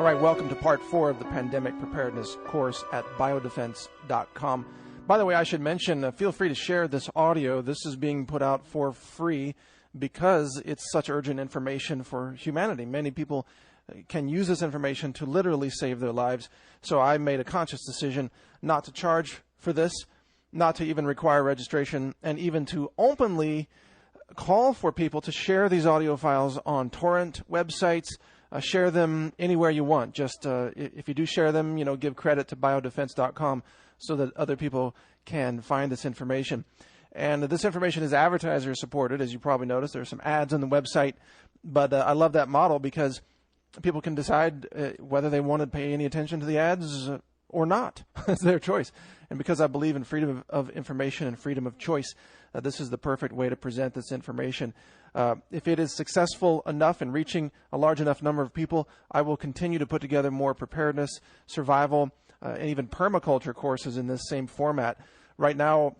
All right, welcome to part 4 of the pandemic preparedness course at biodefense.com. By the way, I should mention, feel free to share this audio. This is being put out for free because it's such urgent information for humanity. Many people can use this information to literally save their lives. So I made a conscious decision not to charge for this, not to even require registration, and even to openly call for people to share these audio files on torrent websites. Share them anywhere you want. Just if you do share them, give credit to biodefense.com so that other people can find this information. And this information is advertiser supported, as you probably noticed. There are some ads on the website, but I love that model because people can decide whether they want to pay any attention to the ads or not. It's their choice. And because I believe in freedom of information and freedom of choice, this is the perfect way to present this information. If it is successful enough in reaching a large enough number of people, I will continue to put together more preparedness, survival, and even permaculture courses in this same format. Right now,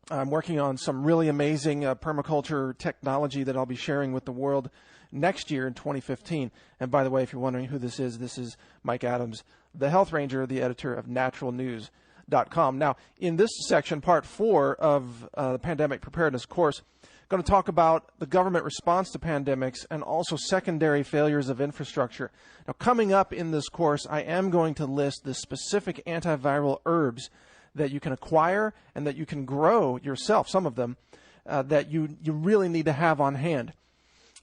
I'm working on some really amazing permaculture technology that I'll be sharing with the world next year in 2015. And by the way, if you're wondering who this is Mike Adams, the Health Ranger, the editor of naturalnews.com. Now, in this section, part 4 of the pandemic preparedness course, I'm going to talk about the government response to pandemics and also secondary failures of infrastructure. Now, coming up in this course, I am going to list the specific antiviral herbs that you can acquire and that you can grow yourself, some of them, that you really need to have on hand.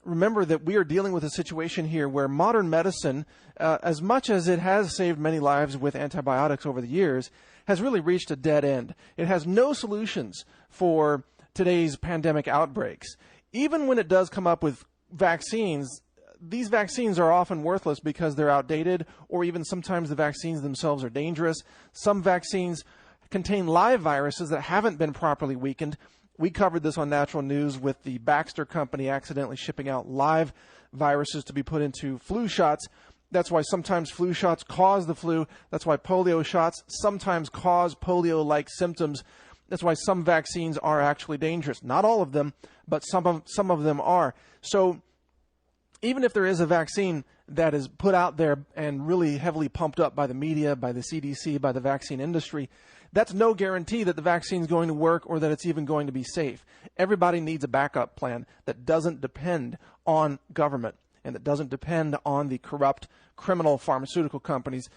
Remember that we are dealing with a situation here where modern medicine, as much as it has saved many lives with antibiotics over the years, has really reached a dead end. It has no solutions for today's pandemic outbreaks. Even when it does come up with vaccines, these vaccines are often worthless because they're outdated, or even sometimes the vaccines themselves are dangerous. Some vaccines contain live viruses that haven't been properly weakened. We covered this on Natural News with the Baxter company accidentally shipping out live viruses to be put into flu shots. That's why sometimes flu shots cause the flu. That's why polio shots sometimes cause polio-like symptoms. That's why some vaccines are actually dangerous. Not all of them, but some of them are. So even if there is a vaccine that is put out there and really heavily pumped up by the media, by the CDC, by the vaccine industry, that's no guarantee that the vaccine is going to work or that it's even going to be safe. Everybody needs a backup plan that doesn't depend on government and that doesn't depend on the corrupt criminal pharmaceutical companies,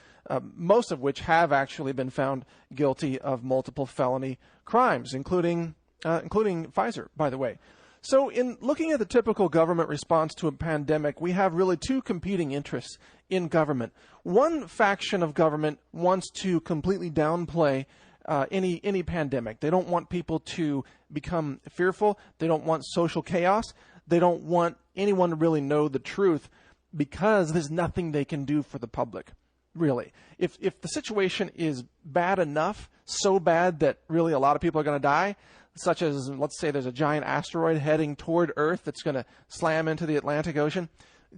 most of which have actually been found guilty of multiple felony crimes, including Pfizer, by the way. So in looking at the typical government response to a pandemic, we have really two competing interests in government. One faction of government wants to completely downplay any pandemic. They don't want people to become fearful. They don't want social chaos. They don't want anyone to really know the truth because there's nothing they can do for the public, really. If the situation is bad enough, so bad that really a lot of people are going to die, such as, let's say there's a giant asteroid heading toward Earth that's going to slam into the Atlantic Ocean,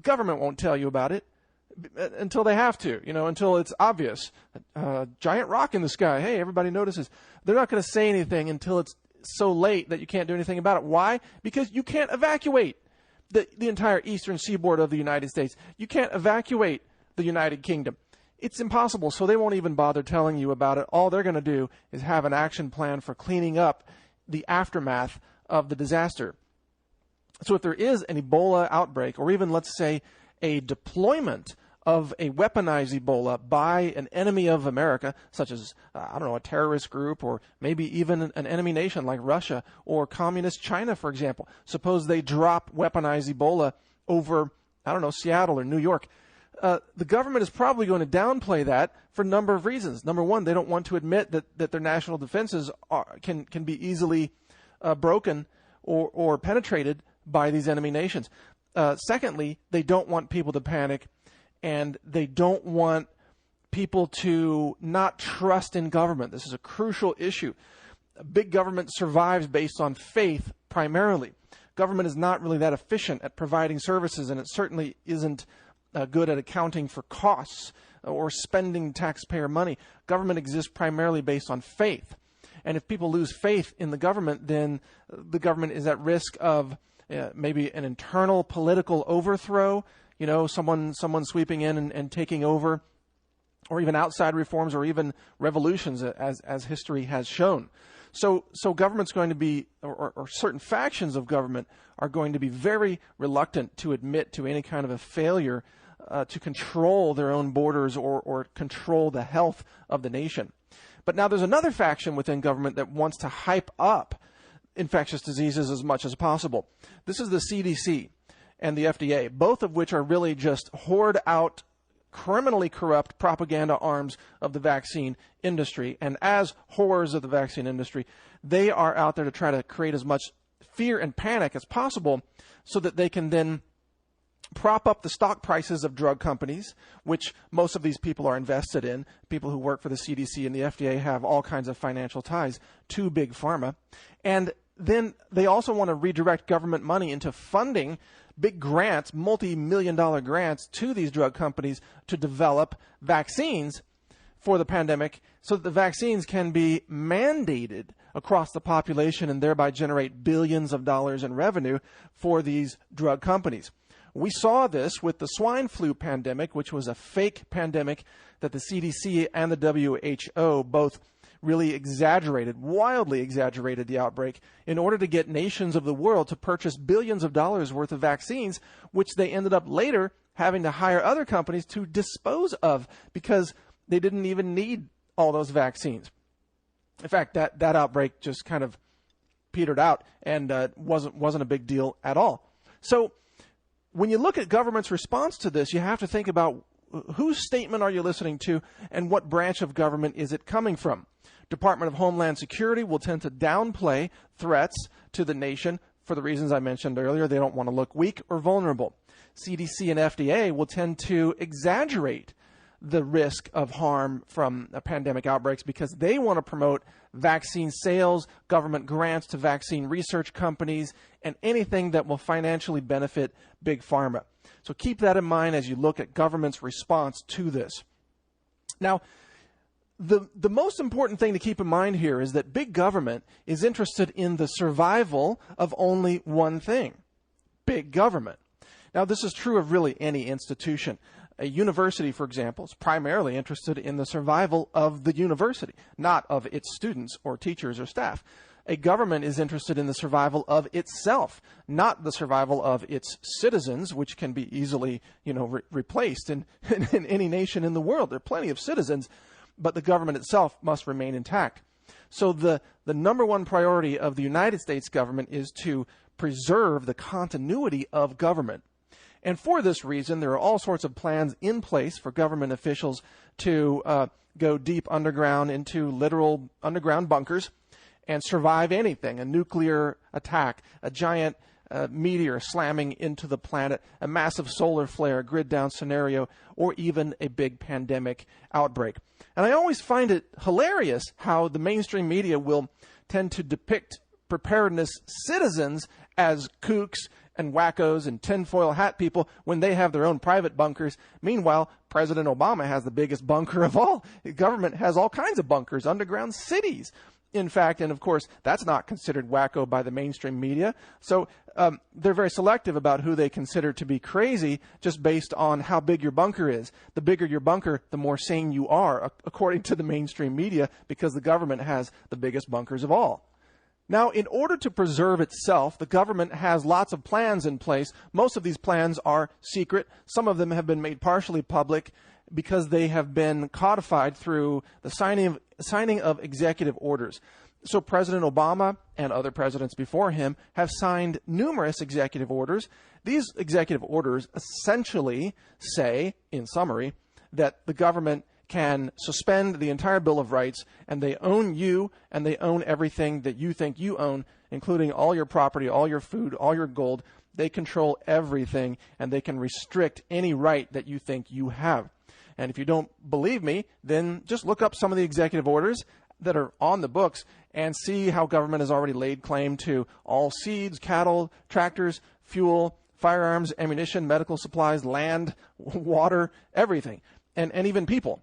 government won't tell you about it until they have to, until it's obvious. Giant rock in the sky, hey, everybody notices. They're not going to say anything until it's so late that you can't do anything about it. Why? Because you can't evacuate the entire eastern seaboard of the United States. You can't evacuate the United Kingdom. It's impossible, so they won't even bother telling you about it. All they're going to do is have an action plan for cleaning up the aftermath of the disaster. So if there is an Ebola outbreak, or even, let's say, a deployment of a weaponized Ebola by an enemy of America, such as, a terrorist group, or maybe even an enemy nation like Russia or communist China, for example. Suppose they drop weaponized Ebola over, Seattle or New York. The government is probably going to downplay that for a number of reasons. Number one, they don't want to admit that their national defenses can be easily broken or penetrated by these enemy nations. Secondly, they don't want people to panic, and they don't want people to not trust in government. This is a crucial issue. Big government survives based on faith primarily. Government is not really that efficient at providing services, and it certainly isn't good at accounting for costs or spending taxpayer money. Government exists primarily based on faith. And if people lose faith in the government, then the government is at risk of maybe an internal political overthrow, someone sweeping in and taking over, or even outside reforms, or even revolutions, as history has shown. So government's going to be, or certain factions of government are going to be very reluctant to admit to any kind of a failure to control their own borders or control the health of the nation. But now there's another faction within government that wants to hype up infectious diseases as much as possible. This is the CDC and the FDA, both of which are really just hoard out, criminally corrupt propaganda arms of the vaccine industry. And as whores of the vaccine industry, they are out there to try to create as much fear and panic as possible so that they can then prop up the stock prices of drug companies, which most of these people are invested in. People who work for the CDC and the FDA have all kinds of financial ties to big pharma. And then they also want to redirect government money into funding big grants, multi-million-dollar grants to these drug companies to develop vaccines for the pandemic so that the vaccines can be mandated across the population and thereby generate billions of dollars in revenue for these drug companies. We saw this with the swine flu pandemic, which was a fake pandemic that the CDC and the WHO both really exaggerated, wildly exaggerated the outbreak in order to get nations of the world to purchase billions of dollars worth of vaccines, which they ended up later having to hire other companies to dispose of because they didn't even need all those vaccines. In fact, that outbreak just kind of petered out and wasn't a big deal at all. So when you look at government's response to this, you have to think about whose statement are you listening to and what branch of government is it coming from. Department of Homeland Security will tend to downplay threats to the nation for the reasons I mentioned earlier. They don't want to look weak or vulnerable. CDC and FDA will tend to exaggerate the risk of harm from pandemic outbreaks because they want to promote vaccine sales, government grants to vaccine research companies, and anything that will financially benefit big pharma. So keep that in mind as you look at government's response to this. Now, the most important thing to keep in mind here is that big government is interested in the survival of only one thing: big government. Now, this is true of really any institution. A university, for example, is primarily interested in the survival of the university, not of its students or teachers or staff. A government is interested in the survival of itself, not the survival of its citizens, which can be easily, replaced in any nation in the world. There are plenty of citizens, but the government itself must remain intact. So the number one priority of the United States government is to preserve the continuity of government. And for this reason, there are all sorts of plans in place for government officials to go deep underground into literal underground bunkers and survive anything: a nuclear attack, a giant meteor slamming into the planet, a massive solar flare, grid down scenario, or even a big pandemic outbreak. And I always find it hilarious how the mainstream media will tend to depict preparedness citizens as kooks and wackos and tinfoil hat people when they have their own private bunkers. Meanwhile, President Obama has the biggest bunker of all. The government has all kinds of bunkers, underground cities. In fact, and of course, that's not considered wacko by the mainstream media. So they're very selective about who they consider to be crazy just based on how big your bunker is. The bigger your bunker, the more sane you are, according to the mainstream media, because the government has the biggest bunkers of all. Now, in order to preserve itself, the government has lots of plans in place. Most of these plans are secret. Some of them have been made partially public because they have been codified through the signing of executive orders. So President Obama and other presidents before him have signed numerous executive orders. These executive orders essentially say, in summary, that the government can suspend the entire Bill of Rights, and they own you, and they own everything that you think you own, including all your property, all your food, all your gold. They control everything, and they can restrict any right that you think you have. And if you don't believe me, then just look up some of the executive orders that are on the books and see how government has already laid claim to all seeds, cattle, tractors, fuel, firearms, ammunition, medical supplies, land, water, everything, and even people.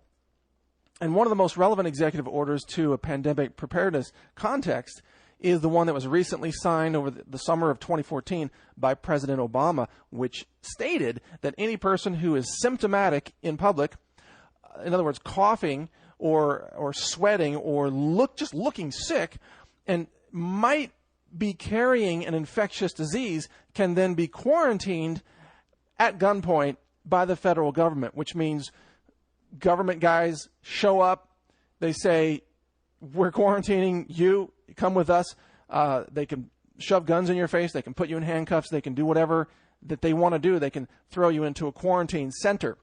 And one of the most relevant executive orders to a pandemic preparedness context is the one that was recently signed over the summer of 2014 by President Obama, which stated that any person who is symptomatic in public, in other words, coughing or sweating or just looking sick, and might be carrying an infectious disease, can then be quarantined at gunpoint by the federal government, which means government guys show up, they say, we're quarantining you, come with us. They can shove guns in your face, they can put you in handcuffs, they can do whatever that they want to do. They can throw you into a quarantine center.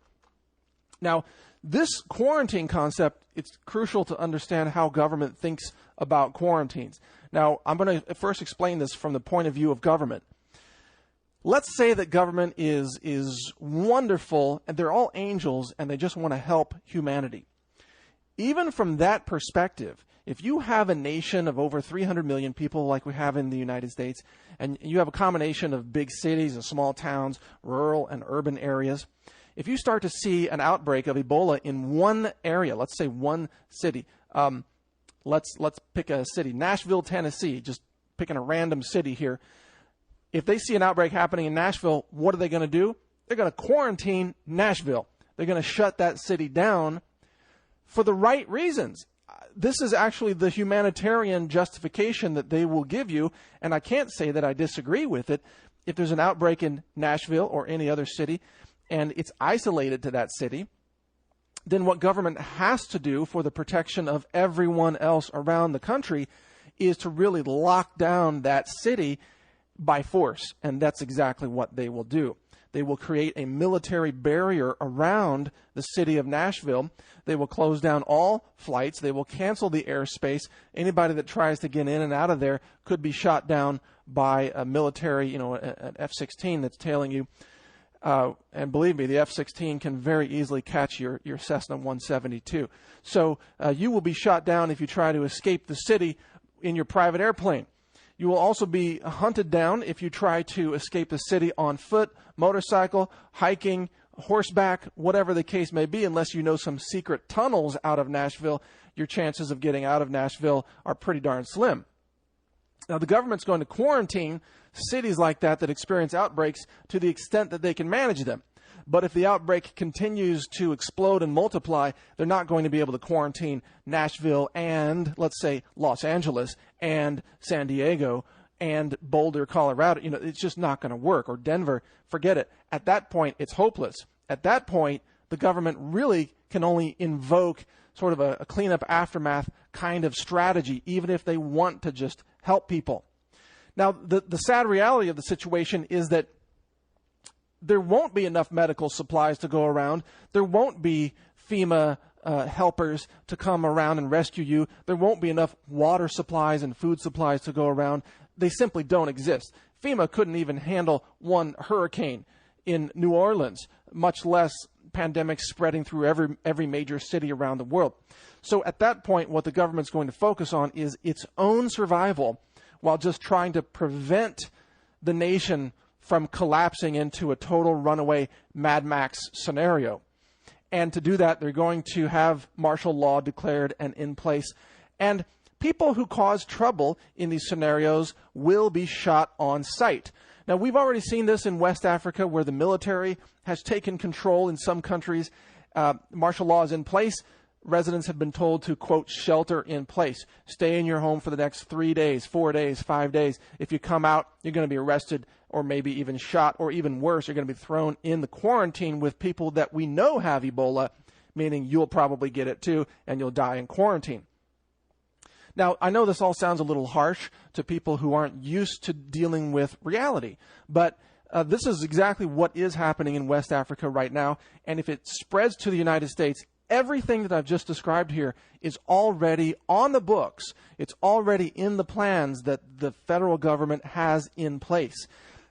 Now, this quarantine concept, it's crucial to understand how government thinks about quarantines. Now, I'm going to first explain this from the point of view of government. Let's say that government is wonderful, and they're all angels, and they just want to help humanity. Even from that perspective, if you have a nation of over 300 million people like we have in the United States, and you have a combination of big cities and small towns, rural and urban areas, if you start to see an outbreak of Ebola in one area, let's say one city, let's pick a city, Nashville, Tennessee, just picking a random city here. If they see an outbreak happening in Nashville, what are they going to do? They're going to quarantine Nashville. They're going to shut that city down for the right reasons. This is actually the humanitarian justification that they will give you, and I can't say that I disagree with it. If there's an outbreak in Nashville or any other city, and it's isolated to that city, then what government has to do for the protection of everyone else around the country is to really lock down that city by force, and that's exactly what they will do. They will create a military barrier around the city of Nashville. They will close down all flights. They will cancel the airspace. Anybody that tries to get in and out of there could be shot down by a military, an F-16 that's tailing you. And believe me, the F-16 can very easily catch your Cessna 172. So you will be shot down if you try to escape the city in your private airplane. You will also be hunted down if you try to escape the city on foot, motorcycle, hiking, horseback, whatever the case may be. Unless you know some secret tunnels out of Nashville, your chances of getting out of Nashville are pretty darn slim. Now, the government's going to quarantine cities like that experience outbreaks to the extent that they can manage them. But if the outbreak continues to explode and multiply, they're not going to be able to quarantine Nashville and, let's say, Los Angeles and San Diego and Boulder, Colorado. It's just not going to work. Or Denver, forget it. At that point, it's hopeless. At that point, the government really can only invoke sort of a cleanup aftermath kind of strategy, even if they want to just help people. Now, the sad reality of the situation is that there won't be enough medical supplies to go around. There won't be FEMA helpers to come around and rescue you. There won't be enough water supplies and food supplies to go around. They simply don't exist. FEMA couldn't even handle one hurricane in New Orleans, much less pandemics spreading through every major city around the world. So at that point, what the government's going to focus on is its own survival while just trying to prevent the nation from collapsing into a total runaway Mad Max scenario. And to do that, they're going to have martial law declared and in place. And people who cause trouble in these scenarios will be shot on sight. Now, we've already seen this in West Africa, where the military has taken control in some countries. Martial law is in place. Residents have been told to, quote, shelter in place. Stay in your home for the next 3 days, 4 days, 5 days. If you come out, you're going to be arrested or maybe even shot, or even worse, you're going to be thrown in the quarantine with people that we know have Ebola, meaning you'll probably get it too, and you'll die in quarantine. Now, I know this all sounds a little harsh to people who aren't used to dealing with reality, but this is exactly what is happening in West Africa right now, and if it spreads to the United States, everything that I've just described here is already on the books. It's already in the plans that the federal government has in place.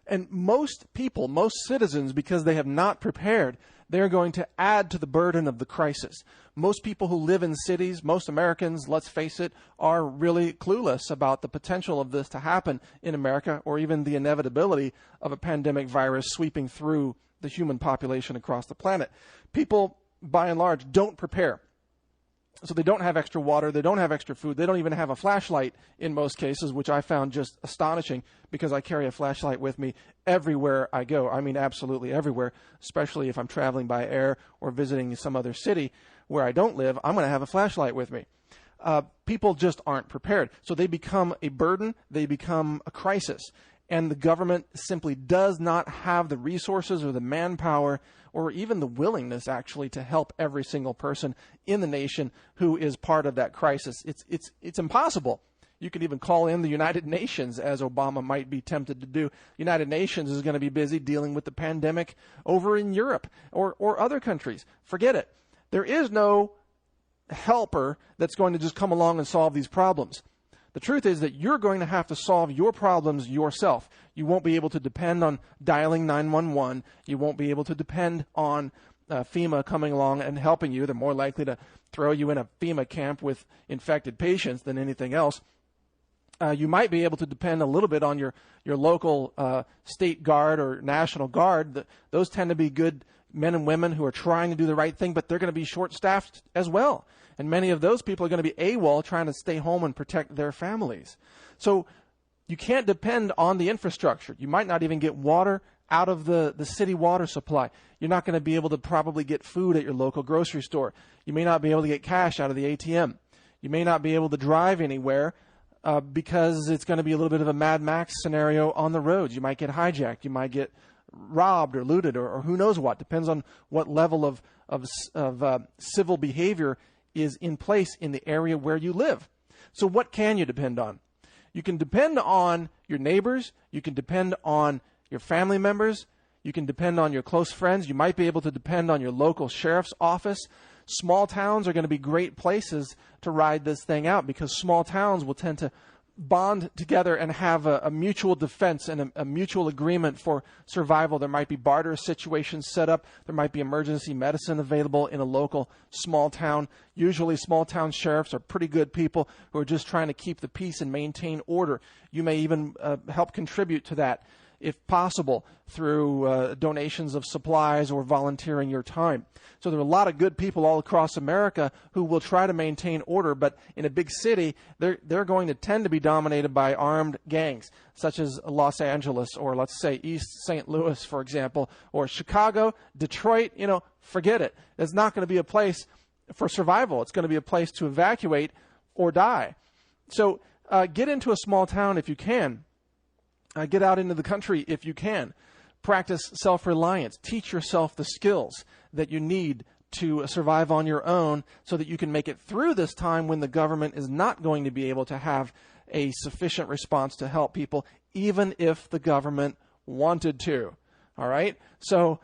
And most people, most citizens, because they have not prepared, they're going to add to the burden of the crisis. Most people who live in cities, most Americans, let's face it, are really clueless about the potential of this to happen in America, or even the inevitability of a pandemic virus sweeping through the human population across the planet. People, by and large, don't prepare. So they don't have extra water, they don't have extra food, they don't even have a flashlight in most cases, which I found just astonishing because I carry a flashlight with me everywhere I go. I mean, absolutely everywhere, especially if I'm traveling by air or visiting some other city where I don't live, I'm going to have a flashlight with me. People just aren't prepared. So they become a burden, they become a crisis. And the government simply does not have the resources or the manpower or even the willingness actually to help every single person in the nation who is part of that crisis. It's impossible. You could even call in the United Nations, as Obama might be tempted to do. United Nations is going to be busy dealing with the pandemic over in Europe or other countries. Forget it. There is no helper that's going to just come along and solve these problems. The truth is that you're going to have to solve your problems yourself. You won't be able to depend on dialing 911. You won't be able to depend on FEMA coming along and helping you. They're more likely to throw you in a FEMA camp with infected patients than anything else. You might be able to depend a little bit on your local state guard or national guard. Those tend to be good men and women who are trying to do the right thing, but they're going to be short-staffed as well. And many of those people are going to be AWOL, trying to stay home and protect their families. So you can't depend on the infrastructure. You might not even get water out of the city water supply. You're not going to be able to probably get food at your local grocery store. You may not be able to get cash out of the ATM. You may not be able to drive anywhere because it's going to be a little bit of a Mad Max scenario on the roads. You might get hijacked. You might get robbed or looted or who knows what. Depends on what level of civil behavior is in place in the area where you live. So what can you depend on? You can depend on your neighbors. You can depend on your family members. You can depend on your close friends. You might be able to depend on your local sheriff's office. Small towns are going to be great places to ride this thing out because small towns will tend to bond together and have a mutual defense and a mutual agreement for survival. There might be barter situations set up. There might be emergency medicine available in a local small town. Usually small town sheriffs are pretty good people who are just trying to keep the peace and maintain order. You may even help contribute to that, if possible, through donations of supplies or volunteering your time. So there are a lot of good people all across America who will try to maintain order, but in a big city, they're going to tend to be dominated by armed gangs, such as Los Angeles or, let's say, East St. Louis, for example, or Chicago, Detroit. Forget it. It's not going to be a place for survival. It's going to be a place to evacuate or die. So get into a small town if you can. Get out into the country if you can. Practice self-reliance. Teach yourself the skills that you need to survive on your own so that you can make it through this time when the government is not going to be able to have a sufficient response to help people, even if the government wanted to. All right? So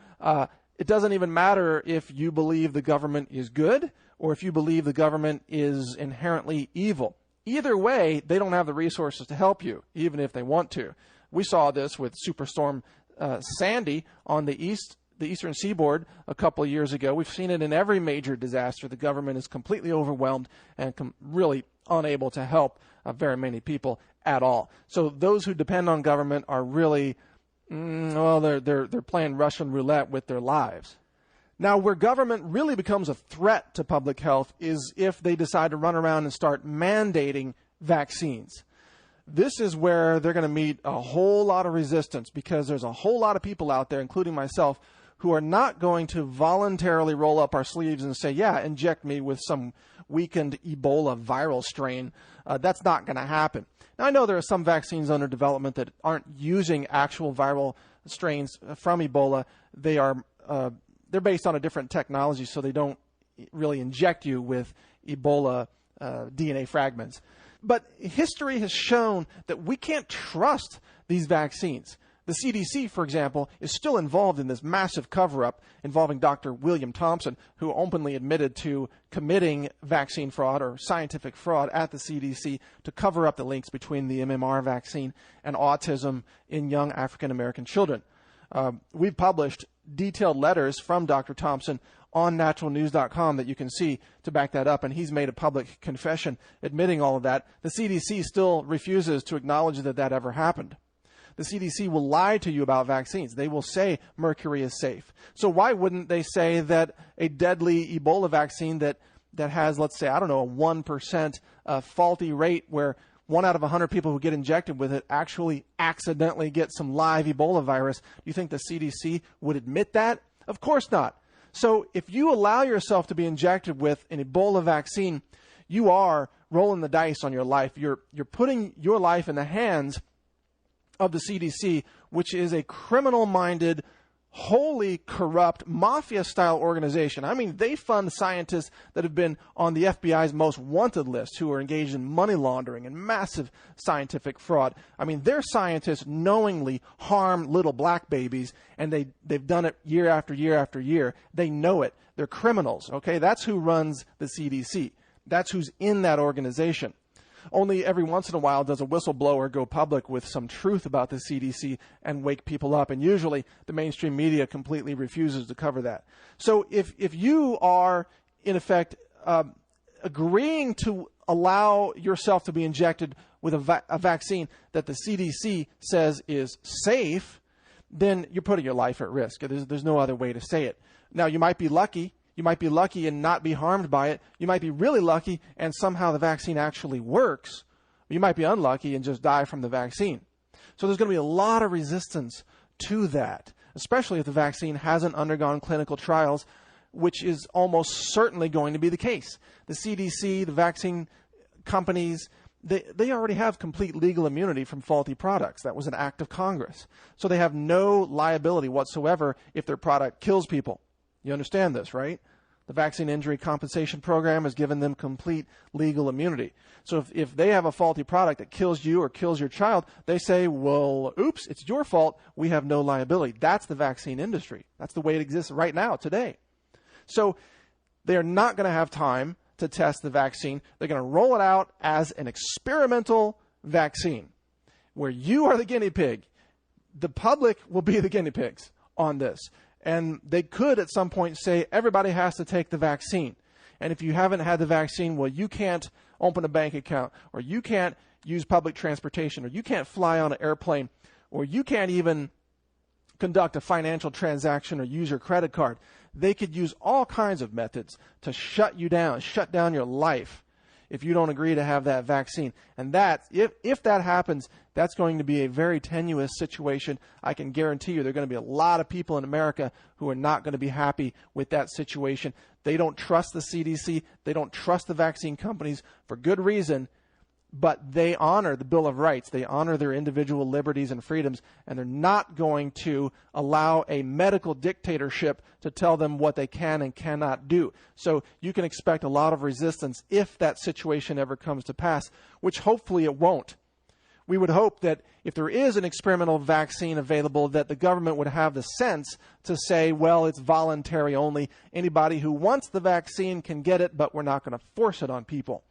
it doesn't even matter if you believe the government is good or if you believe the government is inherently evil. Either way, they don't have the resources to help you, even if they want to. We saw this with Superstorm Sandy on the eastern seaboard a couple of years ago. We've seen it in every major disaster. The government is completely overwhelmed and really unable to help very many people at all. So those who depend on government are really, they're playing Russian roulette with their lives. Now, where government really becomes a threat to public health is if they decide to run around and start mandating vaccines. This is where they're going to meet a whole lot of resistance because there's a whole lot of people out there, including myself, who are not going to voluntarily roll up our sleeves and say, yeah, inject me with some weakened Ebola viral strain. That's not going to happen. Now, I know there are some vaccines under development that aren't using actual viral strains from Ebola. They're based on a different technology, so they don't really inject you with Ebola DNA fragments. But history has shown that we can't trust these vaccines. The CDC, for example, is still involved in this massive cover-up involving Dr. William Thompson, who openly admitted to committing vaccine fraud or scientific fraud at the CDC to cover up the links between the MMR vaccine and autism in young African-American children. We've published detailed letters from Dr. Thompson on naturalnews.com that you can see to back that up, and he's made a public confession admitting all of that. The CDC still refuses to acknowledge that that ever happened. The CDC will lie to you about vaccines. They will say mercury is safe. So why wouldn't they say that a deadly Ebola vaccine that that has, let's say, I don't know, a 1% faulty rate where 1 out of 100 people who get injected with it actually accidentally get some live Ebola virus, do you think the CDC would admit that? Of course not. So if you allow yourself to be injected with an Ebola vaccine, you are rolling the dice on your life. You're putting your life in the hands of the CDC, which is a criminal-minded, wholly corrupt, mafia-style organization. I mean, they fund scientists that have been on the FBI's most wanted list who are engaged in money laundering and massive scientific fraud. I mean, their scientists knowingly harm little black babies, and they've done it year after year after year. They know it. They're criminals, okay? That's who runs the CDC. That's who's in that organization. Only every once in a while does a whistleblower go public with some truth about the CDC and wake people up. And usually the mainstream media completely refuses to cover that. So if you are, in effect, agreeing to allow yourself to be injected with a vaccine that the CDC says is safe, then you're putting your life at risk. There's no other way to say it. Now, you might be lucky. You might be lucky and not be harmed by it. You might be really lucky and somehow the vaccine actually works. You might be unlucky and just die from the vaccine. So there's going to be a lot of resistance to that, especially if the vaccine hasn't undergone clinical trials, which is almost certainly going to be the case. The CDC, the vaccine companies, they already have complete legal immunity from faulty products. That was an act of Congress. So they have no liability whatsoever if their product kills people. You understand this, right? The Vaccine Injury Compensation Program has given them complete legal immunity. So if they have a faulty product that kills you or kills your child, they say, well, oops, it's your fault. We have no liability. That's the vaccine industry. That's the way it exists right now, today. So they're not going to have time to test the vaccine. They're going to roll it out as an experimental vaccine where you are the guinea pig. The public will be the guinea pigs on this. And they could at some point say everybody has to take the vaccine. And if you haven't had the vaccine, well, you can't open a bank account, or you can't use public transportation, or you can't fly on an airplane, or you can't even conduct a financial transaction or use your credit card. They could use all kinds of methods to shut you down, shut down your life if you don't agree to have that vaccine. And that, if that happens, that's going to be a very tenuous situation. I can guarantee you there are going to be a lot of people in America who are not going to be happy with that situation. They don't trust the CDC. They don't trust the vaccine companies for good reason, but they honor the Bill of Rights. They honor their individual liberties and freedoms, and they're not going to allow a medical dictatorship to tell them what they can and cannot do. So you can expect a lot of resistance if that situation ever comes to pass, which hopefully it won't. We would hope that if there is an experimental vaccine available, that the government would have the sense to say, well, it's voluntary only. Anybody who wants the vaccine can get it, but we're not going to force it on people.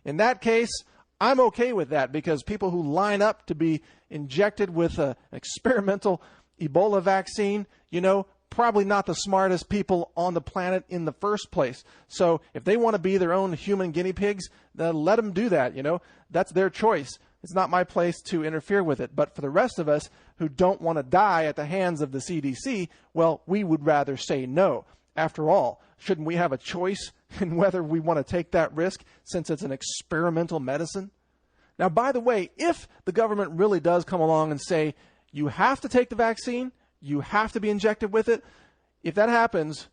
In that case, I'm okay with that, because people who line up to be injected with an experimental Ebola vaccine, probably not the smartest people on the planet in the first place. So if they want to be their own human guinea pigs, then let them do that. That's their choice. It's not my place to interfere with it. But for the rest of us who don't want to die at the hands of the CDC, well, we would rather say no. After all, shouldn't we have a choice in whether we want to take that risk, since it's an experimental medicine? Now, by the way, if the government really does come along and say, you have to take the vaccine, you have to be injected with it, if that happens,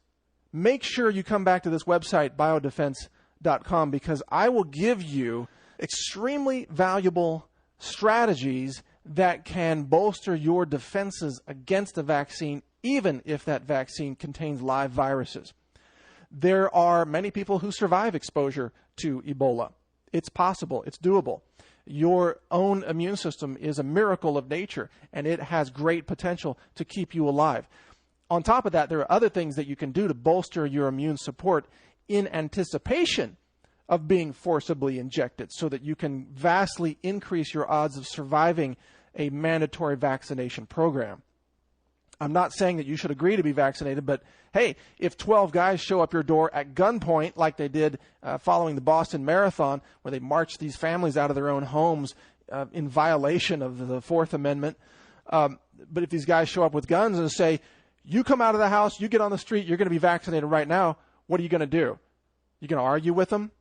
make sure you come back to this website, BioDefense.com, because I will give you extremely valuable strategies that can bolster your defenses against the vaccine, even if that vaccine contains live viruses. There are many people who survive exposure to Ebola. It's possible. It's doable. Your own immune system is a miracle of nature, and it has great potential to keep you alive. On top of that, there are other things that you can do to bolster your immune support in anticipation of being forcibly injected, so that you can vastly increase your odds of surviving a mandatory vaccination program. I'm not saying that you should agree to be vaccinated, but hey, if 12 guys show up your door at gunpoint, like they did following the Boston Marathon, where they marched these families out of their own homes in violation of the Fourth Amendment, but if these guys show up with guns and say, you come out of the house, you get on the street, you're going to be vaccinated right now, what are you going to do? You going to argue with them?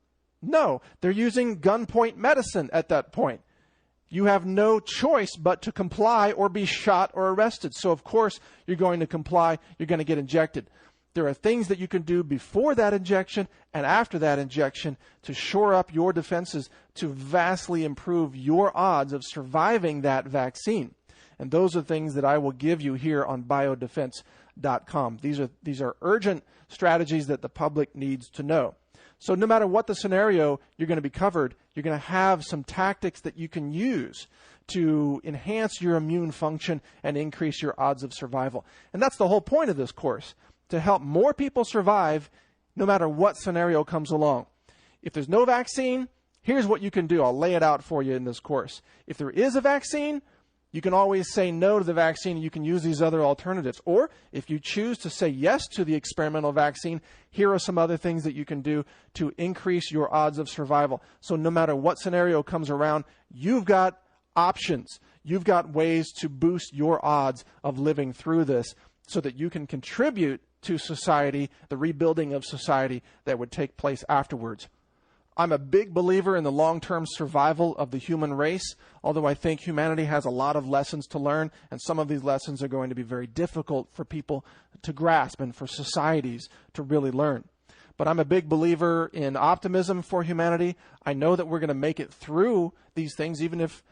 No, they're using gunpoint medicine at that point. You have no choice but to comply or be shot or arrested. So, of course, you're going to comply. You're going to get injected. There are things that you can do before that injection and after that injection to shore up your defenses to vastly improve your odds of surviving that vaccine. And those are things that I will give you here on BioDefense.com. These are urgent strategies that the public needs to know. So no matter what the scenario, you're going to be covered. You're going to have some tactics that you can use to enhance your immune function and increase your odds of survival. And that's the whole point of this course, to help more people survive no matter what scenario comes along. If there's no vaccine, here's what you can do. I'll lay it out for you in this course. If there is a vaccine, you can always say no to the vaccine, and you can use these other alternatives. Or if you choose to say yes to the experimental vaccine, here are some other things that you can do to increase your odds of survival. So no matter what scenario comes around, you've got options. You've got ways to boost your odds of living through this so that you can contribute to society, the rebuilding of society that would take place afterwards. I'm a big believer in the long-term survival of the human race, although I think humanity has a lot of lessons to learn, and some of these lessons are going to be very difficult for people to grasp and for societies to really learn. But I'm a big believer in optimism for humanity. I know that we're going to make it through these things, even if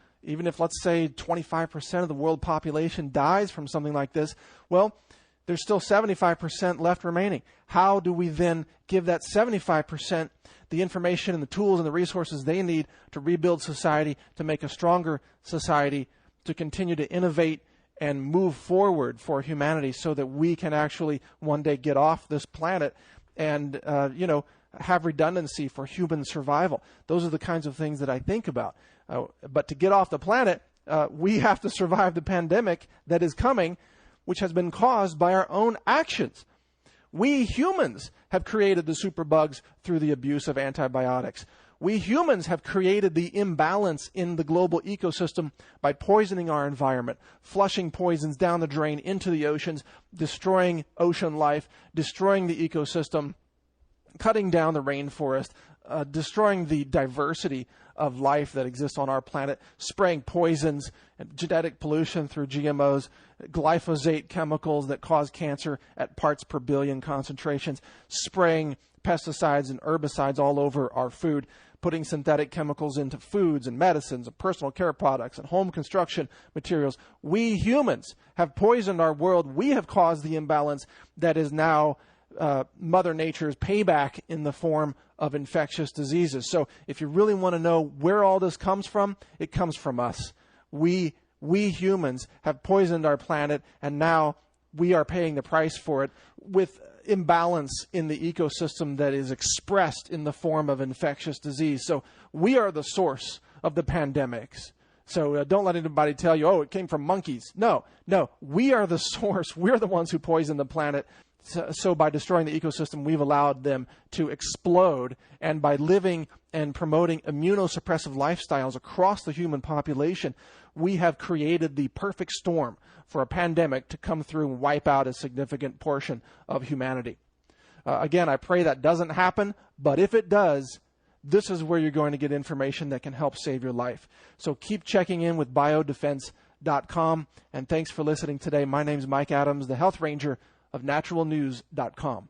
let's say 25% of the world population dies from something like this. Well, there's still 75% left remaining. How do we then give that 75% the information and the tools and the resources they need to rebuild society, to make a stronger society, to continue to innovate and move forward for humanity so that we can actually one day get off this planet and, have redundancy for human survival. Those are the kinds of things that I think about. But to get off the planet, we have to survive the pandemic that is coming, which has been caused by our own actions. We humans have created the superbugs through the abuse of antibiotics. We humans have created the imbalance in the global ecosystem by poisoning our environment, flushing poisons down the drain into the oceans, destroying ocean life, destroying the ecosystem, cutting down the rainforest, destroying the diversity of life that exists on our planet, spraying poisons, genetic pollution through GMOs, glyphosate chemicals that cause cancer at parts per billion concentrations, spraying pesticides and herbicides all over our food, putting synthetic chemicals into foods and medicines and personal care products and home construction materials. We humans have poisoned our world. We have caused the imbalance that is now Mother Nature's payback in the form of infectious diseases. So if you really want to know where all this comes from, it comes from us. We humans have poisoned our planet, and now we are paying the price for it with imbalance in the ecosystem that is expressed in the form of infectious disease. So we are the source of the pandemics. So don't let anybody tell you, oh, it came from monkeys. No, we are the source. We're the ones who poison the planet. So by destroying the ecosystem, we've allowed them to explode. And by living and promoting immunosuppressive lifestyles across the human population, we have created the perfect storm for a pandemic to come through and wipe out a significant portion of humanity. Again, I pray that doesn't happen, but if it does, this is where you're going to get information that can help save your life. So keep checking in with BioDefense.com, and thanks for listening today. My name's Mike Adams, the Health Ranger of naturalnews.com.